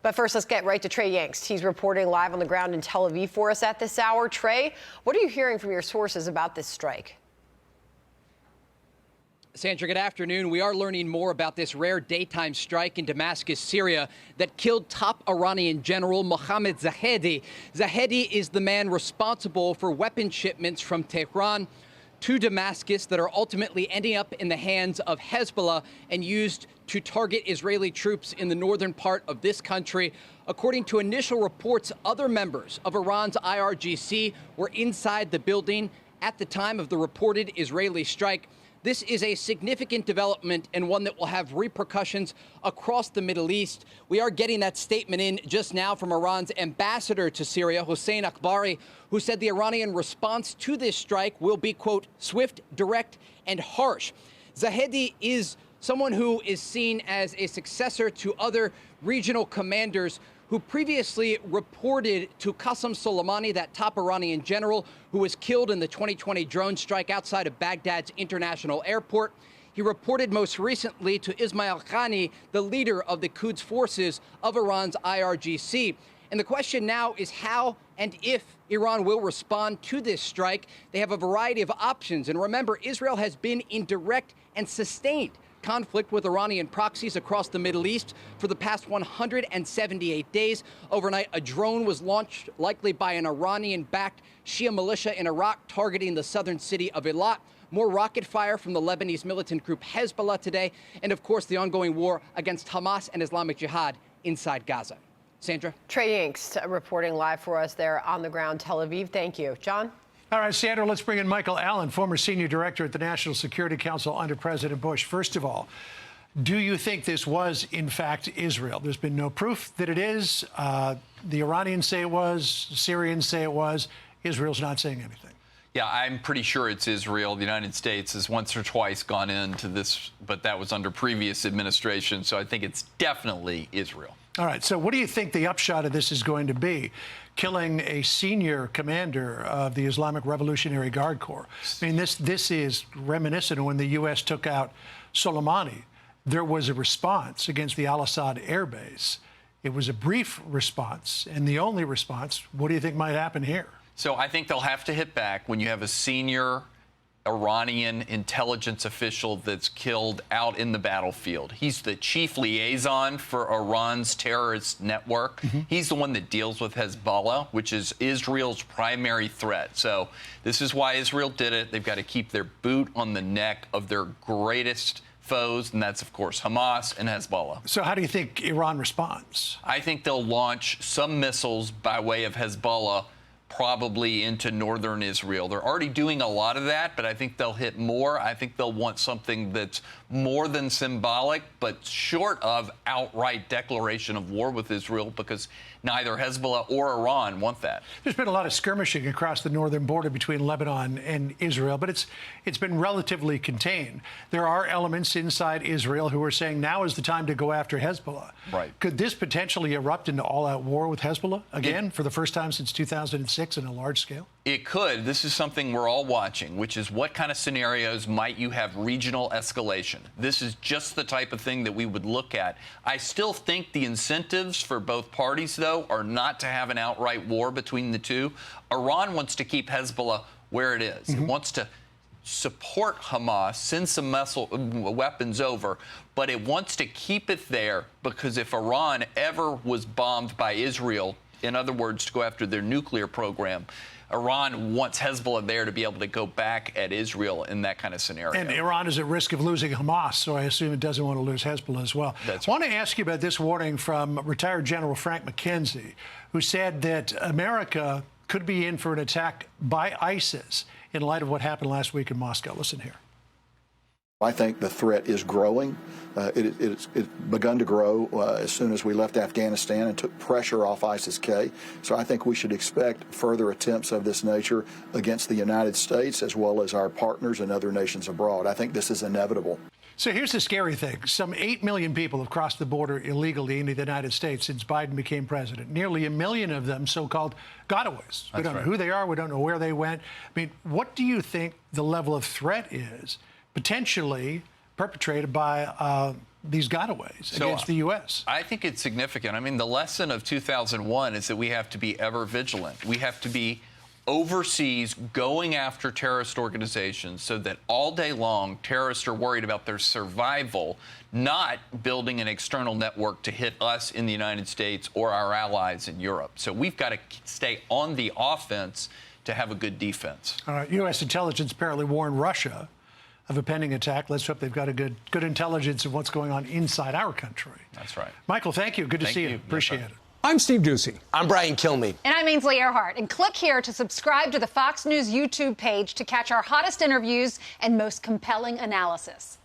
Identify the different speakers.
Speaker 1: But first, let's get right to Trey Yingst. He's reporting live on the ground in Tel Aviv for us at this hour. Trey, what are you hearing from your sources about this strike?
Speaker 2: Sandra, good afternoon. We are learning more about this rare daytime strike in Damascus, Syria, that killed top Iranian general Mohammad Zahedi. Zahedi is the man responsible for weapon shipments from Tehran to Damascus that are ultimately ending up in the hands of Hezbollah and used to target Israeli troops in the northern part of this country. According to initial reports, other members of Iran's IRGC were inside the building at the time of the reported Israeli strike. This is a significant development and one that will have repercussions across the Middle East. We are getting that statement in just now from Iran's ambassador to Syria, Hossein Akbari, who said the Iranian response to this strike will be, quote, swift, direct, and harsh. Zahedi is someone who is seen as a successor to other regional commanders who previously reported to Qasem Soleimani, that top Iranian general who was killed in the 2020 drone strike outside of Baghdad's international airport. He reported most recently to Ismail Khani, the leader of the Quds forces of Iran's IRGC. And the question now is how and if Iran will respond to this strike. They have a variety of options. And remember, Israel has been in direct and sustained conflict with Iranian proxies across the Middle East for the past 178 days. Overnight, a drone was launched, likely by an Iranian-backed Shia militia in Iraq, targeting the southern city of Eilat. More rocket fire from the Lebanese militant group Hezbollah today. And, of course, the ongoing war against Hamas and Islamic Jihad inside Gaza. Sandra?
Speaker 1: Trey Yingst reporting live for us there on the ground, Tel Aviv. Thank you. John?
Speaker 3: All right, Sandra, let's bring in Michael Allen, former senior director at the National Security Council under President Bush. First of all, do you think this was, in fact, Israel? There's been no proof that it is. The Iranians say it was. Syrians say it was. Israel's not saying anything.
Speaker 4: Yeah, I'm pretty sure it's Israel. The United States has once or twice gone into this, but that was under previous administration. So I think it's definitely Israel.
Speaker 3: All right. So what do you think the upshot of this is going to be? Killing a senior commander of the Islamic Revolutionary Guard Corps. I mean, this is reminiscent of when the U.S. took out Soleimani. There was a response against the al-Assad air base. It was a brief response, and the only response. What do you think might happen here?
Speaker 4: So I think they'll have to hit back when you have a senior Iranian intelligence official that's killed out in the battlefield. He's the chief liaison for Iran's terrorist network. He's the one that deals with Hezbollah, which is Israel's primary threat. So this is why Israel did it. They've got to keep their boot on the neck of their greatest foes, and that's, of course, Hamas and Hezbollah.
Speaker 3: So how do you think Iran responds?
Speaker 4: I think they'll launch some missiles by way of Hezbollah, probably into northern Israel. They're already doing a lot of that, but I think they'll hit more. I think they'll want something that's more than symbolic, but short of outright declaration of war with Israel, because neither Hezbollah or Iran want that.
Speaker 3: There's been a lot of skirmishing across the northern border between Lebanon and Israel, but it's been relatively contained. There are elements inside Israel who are saying now is the time to go after Hezbollah.
Speaker 4: Right.
Speaker 3: Could this potentially erupt into all-out war with Hezbollah again for the first time since 2006 in a large scale?
Speaker 4: It could. This is something we're all watching, which is what kind of scenarios might you have regional escalation? This is just the type of thing that we would look at. I still think the incentives for both parties, though, are not to have an outright war between the two. Iran wants to keep Hezbollah where it is. It wants to support Hamas, send some weapons over, but it wants to keep it there because if Iran ever was bombed by Israel, in other words, to go after their nuclear program, Iran wants Hezbollah there to be able to go back at Israel in that kind of scenario.
Speaker 3: And Iran is at risk of losing Hamas, so I assume it doesn't want to lose Hezbollah as well. I want to ask you about this warning from retired General Frank McKenzie, who said that America could be in for an attack by ISIS in light of what happened last week in Moscow. Listen here.
Speaker 5: I think the threat is growing. It's begun to grow as soon as we left Afghanistan and took pressure off ISIS-K. So I think we should expect further attempts of this nature against the United States as well as our partners and other nations abroad. I think this is inevitable.
Speaker 3: So here's the scary thing. Some 8 million people have crossed the border illegally into the United States since Biden became president. Nearly 1 million of them so-called gotaways. We don't know who they are. We don't know where they went. I mean, what do you think the level of threat is potentially perpetrated by these gotaways against the U.S.
Speaker 4: I think it's significant. I mean, the lesson of 2001 is that we have to be ever vigilant. We have to be overseas going after terrorist organizations so that all day long terrorists are worried about their survival, not building an external network to hit us in the United States or our allies in Europe. So we've got to stay on the offense to have a good defense.
Speaker 3: All right, U.S. intelligence apparently warned Russia of a pending attack. Let's hope they've got a good intelligence of what's going on inside our country.
Speaker 4: That's right.
Speaker 3: Michael, thank you. Good to see you. Appreciate it.
Speaker 6: I'm Steve Doocy.
Speaker 7: I'm Brian Kilmeade.
Speaker 8: And I'm Ainsley Earhart. And click here to subscribe to the Fox News YouTube page to catch our hottest interviews and most compelling analysis.